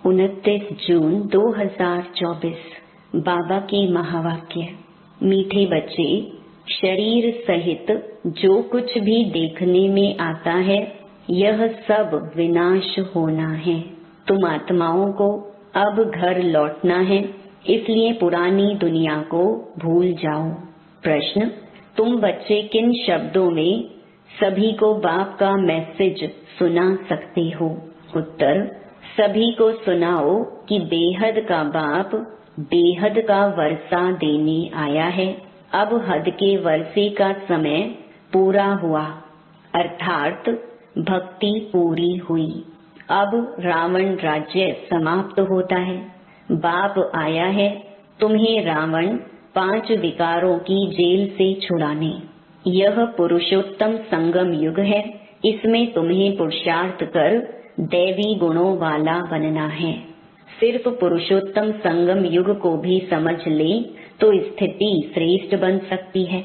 29 जून 2024 बाबा के महावाक्य। मीठे बच्चे, शरीर सहित जो कुछ भी देखने में आता है यह सब विनाश होना है। तुम आत्माओं को अब घर लौटना है, इसलिए पुरानी दुनिया को भूल जाओ। प्रश्न: तुम बच्चे किन शब्दों में सभी को बाप का मैसेज सुना सकते हो? उत्तर: सभी को सुनाओ कि बेहद का बाप बेहद का वर्षा देने आया है। अब हद के वर्षे का समय पूरा हुआ, अर्थात भक्ति पूरी हुई। अब रावण राज्य समाप्त होता है। बाप आया है तुम्हें रावण 5 विकारों की जेल से छुड़ाने। यह पुरुषोत्तम संगम युग है, इसमें तुम्हें पुरुषार्थ कर दैवी गुणों वाला बनना है। सिर्फ पुरुषोत्तम संगम युग को भी समझ ले तो स्थिति श्रेष्ठ बन सकती है।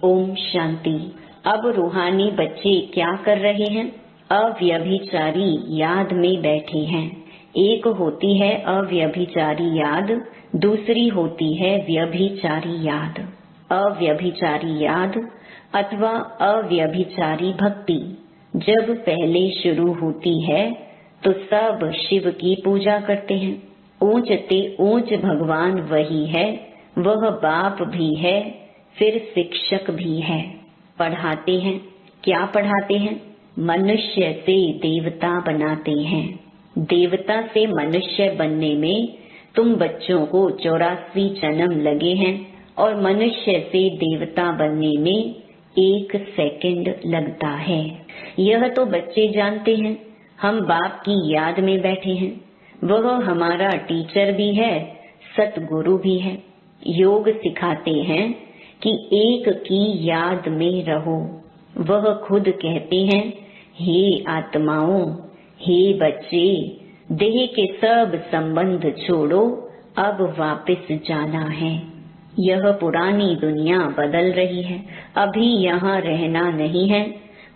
ओम शांति। अब रूहानी बच्चे क्या कर रहे हैं? अव्यभिचारी याद में बैठे हैं। एक होती है अव्यभिचारी याद, दूसरी होती है व्यभिचारी याद। अव्यभिचारी याद अथवा अव्यभिचारी भक्ति जब पहले शुरू होती है तो सब शिव की पूजा करते हैं। ऊंच ते ऊंच भगवान वही है, वह बाप भी है, फिर शिक्षक भी है। पढ़ाते हैं, क्या पढ़ाते हैं? मनुष्य से देवता बनाते हैं। देवता से मनुष्य बनने में तुम बच्चों को 84 जन्म लगे हैं और मनुष्य से देवता बनने में 1 सेकंड लगता है। यह तो बच्चे जानते हैं। हम बाप की याद में बैठे हैं। वह हमारा टीचर भी है, सतगुरु भी है। योग सिखाते हैं कि एक की याद में रहो। वह खुद कहते हैं, हे आत्माओं, हे बच्चे, देह के सब संबंध छोड़ो, अब वापस जाना है। यह पुरानी दुनिया बदल रही है, अभी यहाँ रहना नहीं है।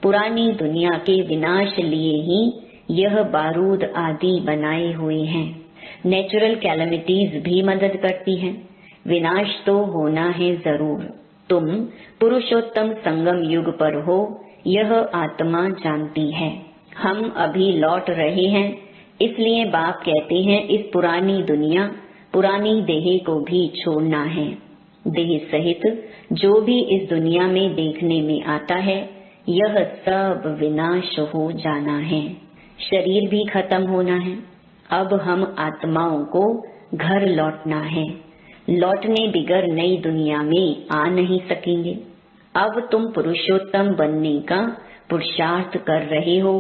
पुरानी दुनिया के विनाश लिए ही यह बारूद आदि बनाए हुए हैं। नेचुरल कैलेमिटीज भी मदद करती हैं। विनाश तो होना है जरूर। तुम पुरुषोत्तम संगम युग पर हो, यह आत्मा जानती है। हम अभी लौट रहे हैं, इसलिए बाप कहते हैं इस पुरानी दुनिया, पुरानी देह को भी छोड़ना है। देह सहित जो भी इस दुनिया में देखने में आता है यह सब विनाश हो जाना है। शरीर भी खत्म होना है। अब हम आत्माओं को घर लौटना है। लौटने बिगर नई दुनिया में आ नहीं सकेंगे। अब तुम पुरुषोत्तम बनने का पुरुषार्थ कर रहे हो।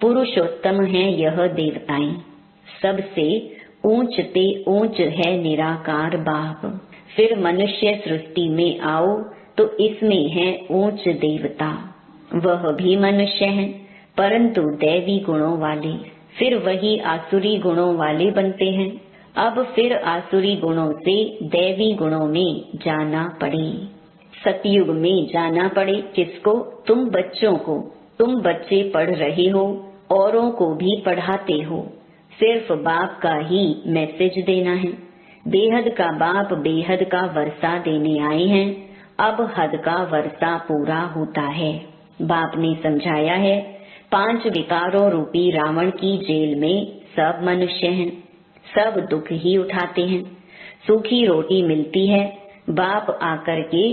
पुरुषोत्तम है यह देवताएं। सबसे ऊंच ते ऊंच है निराकार बाप। फिर मनुष्य सृष्टि में आओ तो इसमें है ऊंच देवता। वह भी मनुष्य हैं, परंतु दैवी गुणों वाले। फिर वही आसुरी गुणों वाले बनते हैं। अब फिर आसुरी गुणों से दैवी गुणों में जाना पड़े। सतयुग में जाना पड़े। किसको? तुम बच्चों को। तुम बच्चे पढ़ रहे हो, औरों को भी पढ़ाते हो। सिर्फ बाप का ही मैसेज देना है। बेहद का बाप बेहद का वर्षा देने आए हैं। अब हद का वर्षा पूरा होता है। बाप ने समझाया है 5 विकारों रूपी रावण की जेल में सब मनुष्य हैं। सब दुख ही उठाते हैं। सूखी रोटी मिलती है, बाप आकर के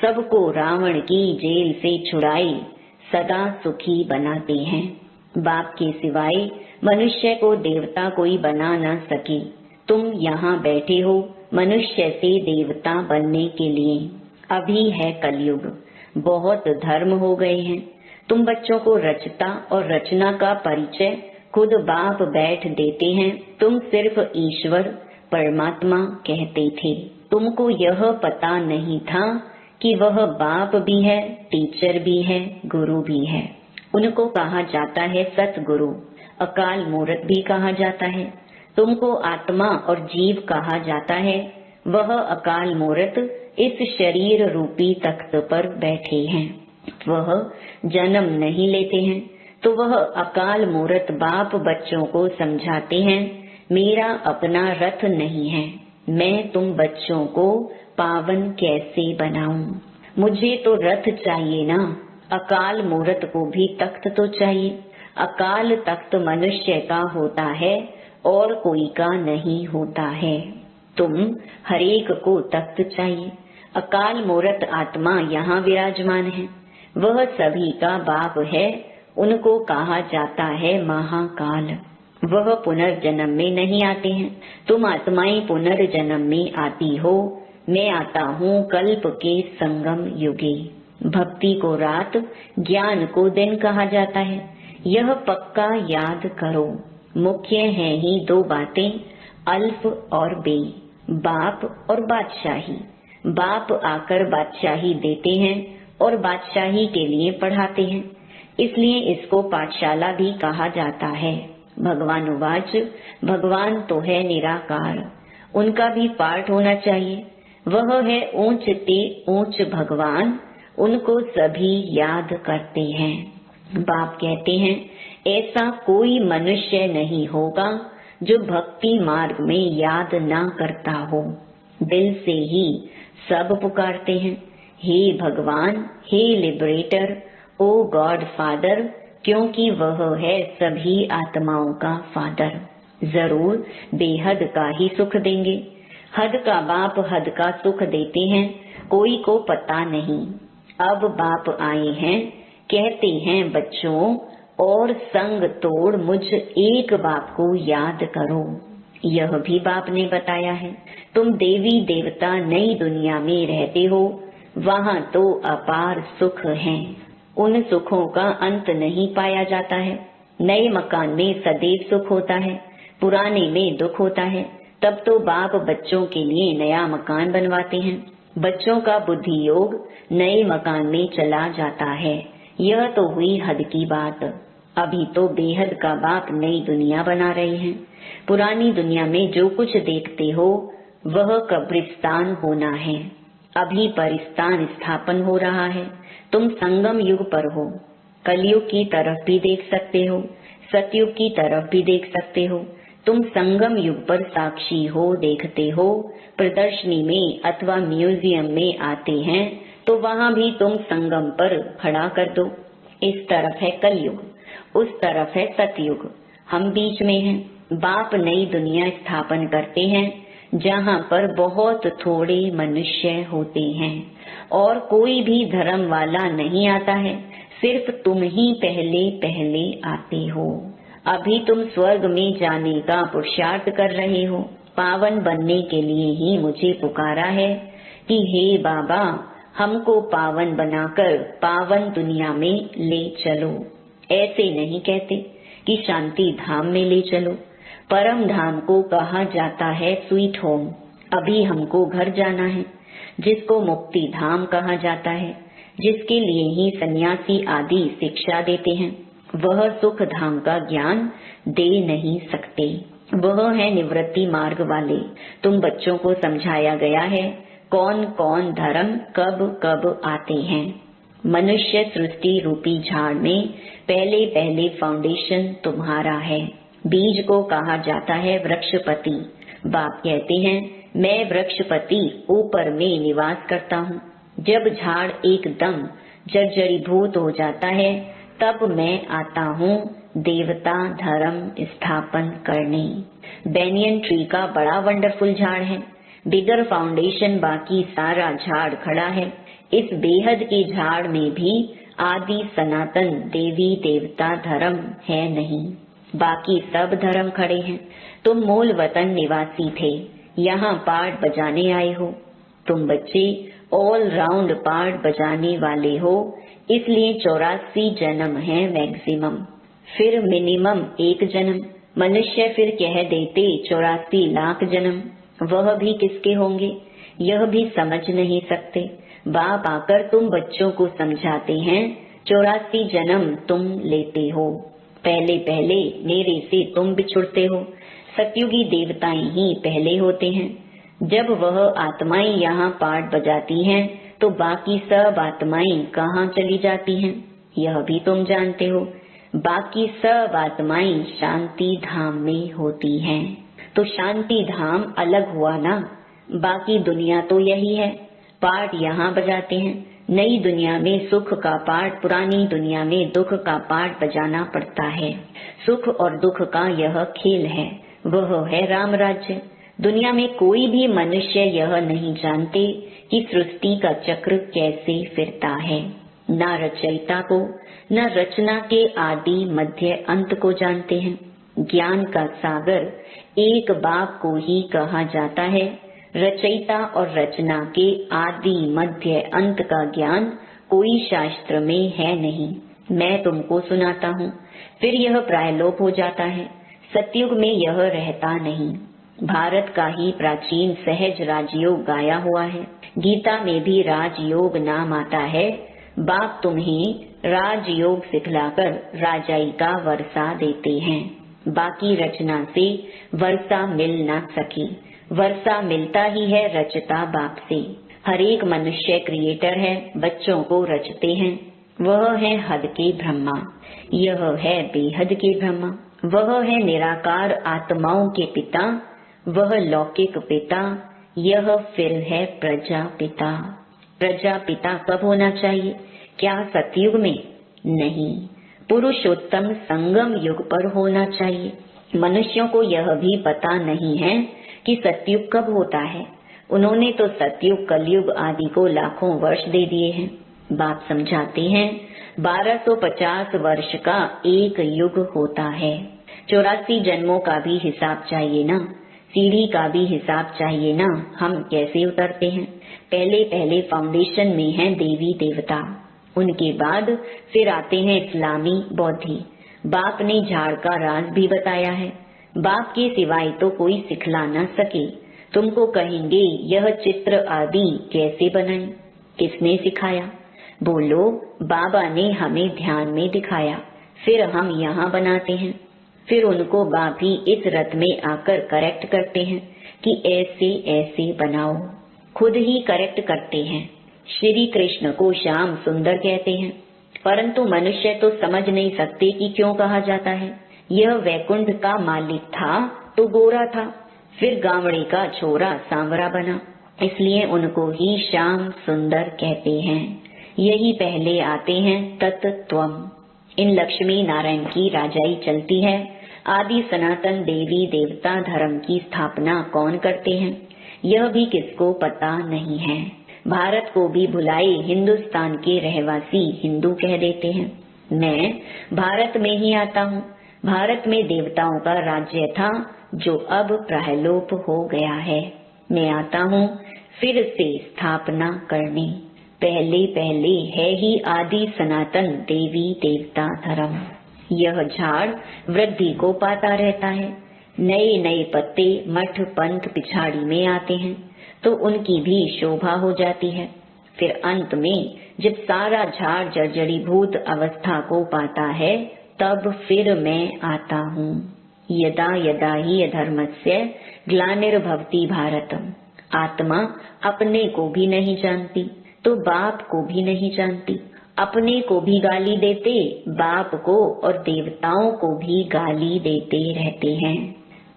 सबको रावण की जेल से छुड़ाए सदा सुखी बनाते हैं। बाप के सिवाय मनुष्य को देवता कोई बना न सके। तुम यहाँ बैठे हो मनुष्य से देवता बनने के लिए। अभी है कलयुग, बहुत धर्म हो गए हैं। तुम बच्चों को रचता और रचना का परिचय खुद बाप बैठ देते हैं। तुम सिर्फ ईश्वर परमात्मा कहते थे। तुमको यह पता नहीं था कि वह बाप भी है, टीचर भी है, गुरु भी है। उनको कहा जाता है सतगुरु, अकाल मूर्त भी कहा जाता है। तुमको आत्मा और जीव कहा जाता है। वह अकाल मूर्त इस शरीर रूपी तख्त पर बैठे हैं। वह जन्म नहीं लेते हैं, तो वह अकाल मूर्त बाप बच्चों को समझाते हैं मेरा अपना रथ नहीं है, मैं तुम बच्चों को पावन कैसे बनाऊं? मुझे तो रथ चाहिए ना, अकाल मूरत को भी तख्त तो चाहिए। अकाल तख्त मनुष्य का होता है और कोई का नहीं होता है। तुम हरेक को तख्त चाहिए। अकाल मूरत आत्मा यहाँ विराजमान है, वह सभी का बाप है, उनको कहा जाता है महाकाल। वह पुनर्जन्म में नहीं आते हैं, तुम आत्माएं पुनर्जन्म में आती हो। मैं आता हूँ कल्प के संगम युगे। भक्ति को रात, ज्ञान को दिन कहा जाता है, यह पक्का याद करो। मुख्य है ही दो बातें, अल्फ और बे, बाप और बादशाही। बाप आकर बादशाही देते हैं और बादशाही के लिए पढ़ाते हैं, इसलिए इसको पाठशाला भी कहा जाता है। भगवान उवाच, भगवान तो है निराकार, उनका भी पाठ होना चाहिए। वह है ऊंच ते ऊंच भगवान, उनको सभी याद करते हैं। बाप कहते हैं, ऐसा कोई मनुष्य नहीं होगा जो भक्ति मार्ग में याद ना करता हो। दिल से ही सब पुकारते हैं, हे भगवान, हे लिबरेटर, ओ गॉड फादर, क्योंकि वह है सभी आत्माओं का फादर। जरूर बेहद का ही सुख देंगे। हद का बाप हद का सुख देते हैं, कोई को पता नहीं। अब बाप आए हैं, कहते हैं बच्चों, और संग तोड़ मुझ एक बाप को याद करो। यह भी बाप ने बताया है। तुम देवी देवता नई दुनिया में रहते हो, वहाँ तो अपार सुख है, उन सुखों का अंत नहीं पाया जाता है। नए मकान में सदैव सुख होता है, पुराने में दुख होता है। तब तो बाप बच्चों के लिए नया मकान बनवाते हैं। बच्चों का बुद्धि योग नए मकान में चला जाता है। यह तो हुई हद की बात। अभी तो बेहद का बाप नई दुनिया बना रहे हैं। पुरानी दुनिया में जो कुछ देखते हो वह कब्रिस्तान होना है। अभी परिस्तान स्थापन हो रहा है। तुम संगम युग पर हो, कलयुग की तरफ भी देख सकते हो, सतयुग की तरफ भी देख सकते हो। तुम संगम युग पर साक्षी हो, देखते हो। प्रदर्शनी में अथवा म्यूजियम में आते हैं तो वहाँ भी तुम संगम पर खड़ा कर दो। इस तरफ है कलयुग, उस तरफ है सतयुग, हम बीच में हैं। बाप नई दुनिया स्थापन करते हैं जहाँ पर बहुत थोड़े मनुष्य होते हैं और कोई भी धर्म वाला नहीं आता है, सिर्फ तुम ही पहले पहले आते हो। अभी तुम स्वर्ग में जाने का पुरुषार्थ कर रहे हो। पावन बनने के लिए ही मुझे पुकारा है कि हे बाबा, हमको पावन बनाकर पावन दुनिया में ले चलो। ऐसे नहीं कहते कि शांति धाम में ले चलो। परम धाम को कहा जाता है स्वीट होम। अभी हमको घर जाना है, जिसको मुक्ति धाम कहा जाता है, जिसके लिए ही सन्यासी आदि शिक्षा देते हैं। वह सुख धाम का ज्ञान दे नहीं सकते। वह है निवृत्ति मार्ग वाले। तुम बच्चों को समझाया गया है कौन कौन धर्म कब कब आते हैं। मनुष्य सृष्टि रूपी झाड़ में पहले पहले फाउंडेशन तुम्हारा है। बीज को कहा जाता है वृक्षपति। बाप कहते हैं, मैं वृक्षपति ऊपर में निवास करता हूँ। जब झाड़ एकदम जर्जरीभूत हो जाता है तब मैं आता हूँ देवता धर्म स्थापन करने। बेनियन ट्री का बड़ा वंडरफुल झाड़ है। बिगर फाउंडेशन बाकी सारा झाड़ खड़ा है। इस बेहद के झाड़ में भी आदि सनातन देवी देवता धर्म है नहीं, बाकी सब धर्म खड़े हैं। तुम मूल वतन निवासी थे, यहाँ पार्ट बजाने आए हो। तुम बच्चे ऑल राउंड पार्ट बजाने वाले हो, इसलिए 84 जन्म है मैक्सिमम, फिर मिनिमम 1 जन्म। मनुष्य फिर कह देते 84 लाख जन्म, वह भी किसके होंगे यह भी समझ नहीं सकते। बाप आकर तुम बच्चों को समझाते हैं 84 जन्म तुम लेते हो। पहले पहले मेरे से तुम बिछुड़ते हो। सतयुगी देवताएं ही पहले होते हैं। जब वह आत्माएं यहाँ पार्ट बजाती हैं तो बाकी सब आत्माएं कहाँ चली जाती हैं यह भी तुम जानते हो। बाकी सब आत्माएं शांति धाम में होती हैं। तो शांति धाम अलग हुआ ना, बाकी दुनिया तो यही है। पाठ यहाँ बजाते हैं, नई दुनिया में सुख का पाठ, पुरानी दुनिया में दुख का पाठ बजाना पड़ता है। सुख और दुख का यह खेल है, वह है राम राज्य। दुनिया में कोई भी मनुष्य यह नहीं जानते कि सृष्टि का चक्र कैसे फिरता है। न रचयिता को, न रचना के आदि मध्य अंत को जानते हैं। ज्ञान का सागर एक बाप को ही कहा जाता है। रचयिता और रचना के आदि मध्य अंत का ज्ञान कोई शास्त्र में है नहीं। मैं तुमको सुनाता हूँ, फिर यह प्रायलोप हो जाता है। सतयुग में यह रहता नहीं। भारत का ही प्राचीन सहज राजयोग गाया हुआ है। गीता में भी राजयोग नाम आता है। बाप तुम्हें राजयोग सिखलाकर राजाई का वर्षा देते हैं। बाकी रचना से वर्षा मिल न सकी। वर्षा मिलता ही है रचता बाप से। हर एक मनुष्य क्रिएटर है, बच्चों को रचते हैं। वह है हद के ब्रह्मा, यह है बेहद के ब्रह्मा। वह है निराकार आत्माओं के पिता, वह लौकिक पिता, यह फिर है प्रजापिता। प्रजापिता कब होना चाहिए? क्या सतयुग में? नहीं, पुरुषोत्तम संगम युग पर होना चाहिए। मनुष्यों को यह भी पता नहीं है कि सतयुग कब होता है। उन्होंने तो सतयुग, कलयुग आदि को लाखों वर्ष दे दिए हैं। बाप समझाते हैं 1250 वर्ष का एक युग होता है। 84 जन्मों का भी हिसाब चाहिए ना, सीढ़ी का भी हिसाब चाहिए ना। हम कैसे उतरते हैं? पहले फाउंडेशन में हैं देवी देवता, उनके बाद फिर आते हैं इस्लामी बौद्धि। बाप ने झाड़ का राज भी बताया है। बाप के सिवाय तो कोई सिखला न सके। तुमको कहेंगे यह चित्र आदि कैसे बनाए, किसने सिखाया? बोलो, बाबा ने हमें ध्यान में दिखाया, फिर हम यहाँ बनाते हैं। फिर उनको बाप ही इस रथ में आकर करेक्ट करते हैं कि ऐसे ऐसे बनाओ। खुद ही करेक्ट करते हैं। श्री कृष्ण को श्याम सुंदर कहते हैं, परंतु मनुष्य तो समझ नहीं सकते कि क्यों कहा जाता है। यह वैकुंठ का मालिक था तो गोरा था, फिर गावड़े का छोरा सांवरा बना, इसलिए उनको ही श्याम सुंदर कहते हैं। यही पहले आते हैं तत्त्वम। इन लक्ष्मी नारायण की राजाई चलती है। आदि सनातन देवी देवता धर्म की स्थापना कौन करते हैं, यह भी किसको पता नहीं है। भारत को भी भुलाए हिंदुस्तान के रहवासी हिंदू कह देते हैं। मैं भारत में ही आता हूँ। भारत में देवताओं का राज्य था जो अब प्रहलोप हो गया है। मैं आता हूँ फिर से स्थापना करने। पहले है ही आदि सनातन देवी देवता धर्म। यह झाड़ वृद्धि को पाता रहता है। नए नए पत्ते मठ पंथ पिछाड़ी में आते हैं तो उनकी भी शोभा हो जाती है। फिर अंत में जब सारा झाड़ जर्जरीभूत अवस्था को पाता है तब फिर मैं आता हूँ। यदा यदा ही अधर्मस्य ग्लानिर्भवति भारतम। आत्मा अपने को भी नहीं जानती तो बाप को भी नहीं जानती। अपने को भी गाली देते, बाप को और देवताओं को भी गाली देते रहते हैं।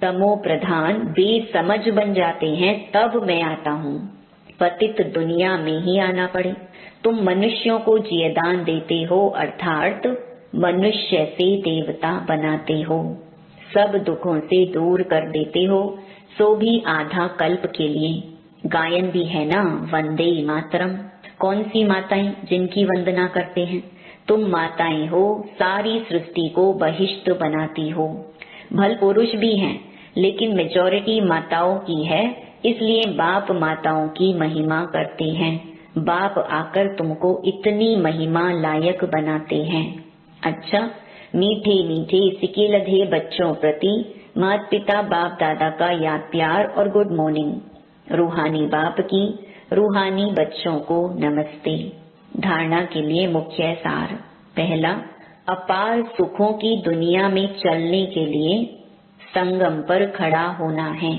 तमो प्रधान बेसमझ बन जाते हैं, तब मैं आता हूँ। पतित दुनिया में ही आना पड़े। तुम मनुष्यों को जियदान देते हो, अर्थात मनुष्य से देवता बनाते हो। सब दुखों से दूर कर देते हो, सो भी आधा कल्प के लिए। गायन भी है ना, वंदे मातरम। कौन सी माताएं जिनकी वंदना करते हैं? तुम माताएं हो, सारी सृष्टि को बहिष्ठ बनाती हो। भल पुरुष भी हैं, लेकिन मेजॉरिटी माताओं की है, इसलिए बाप माताओं की महिमा करते हैं। बाप आकर तुमको इतनी महिमा लायक बनाते हैं। अच्छा, मीठे मीठे सिके लधे बच्चों प्रति माता पिता बाप दादा का याद प्यार और गुड मॉर्निंग। रूहानी बाप की रूहानी बच्चों को नमस्ते। धारणा के लिए मुख्य सार। पहला, अपार सुखों की दुनिया में चलने के लिए संगम पर खड़ा होना है।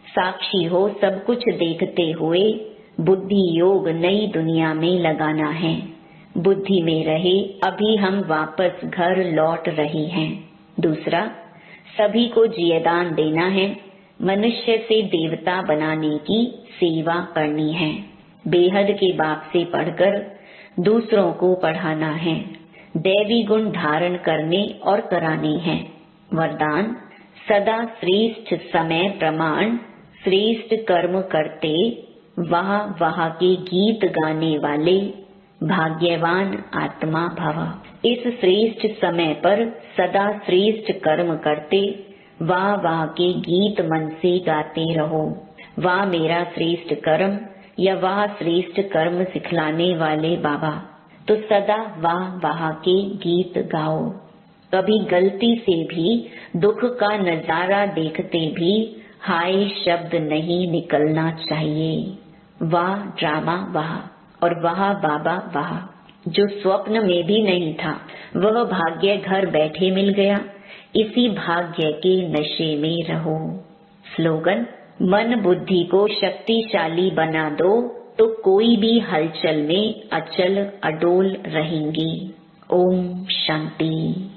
साक्षी हो सब कुछ देखते हुए बुद्धि योग नई दुनिया में लगाना है। बुद्धि में रहे अभी हम वापस घर लौट रहे हैं। दूसरा, सभी को जियदान देना है। मनुष्य से देवता बनाने की सेवा करनी है। बेहद के बाप से पढ़कर दूसरों को पढ़ाना है। दैवी गुण धारण करने और कराने हैं। वरदान सदा श्रेष्ठ समय प्रमाण, श्रेष्ठ कर्म करते, वाह वाह के गीत गाने वाले, भाग्यवान आत्मा भव। इस श्रेष्ठ समय पर सदा श्रेष्ठ कर्म करते, वाह वाह के गीत मन से गाते रहो। वाह मेरा श्रेष्ठ कर्म या वाह श्रेष्ठ कर्म सिखलाने वाले बाबा, तो सदा वाह वाह के गीत गाओ। कभी गलती से भी दुख का नजारा देखते भी हाय शब्द नहीं निकलना चाहिए। वाह ड्रामा वाह और वाह बाबा वाह। जो स्वप्न में भी नहीं था वह भाग्य घर बैठे मिल गया। इसी भाग्य के नशे में रहो। स्लोगन मन बुद्धि को शक्तिशाली बना दो तो कोई भी हलचल में अचल अडोल रहेंगी। ओम शांति।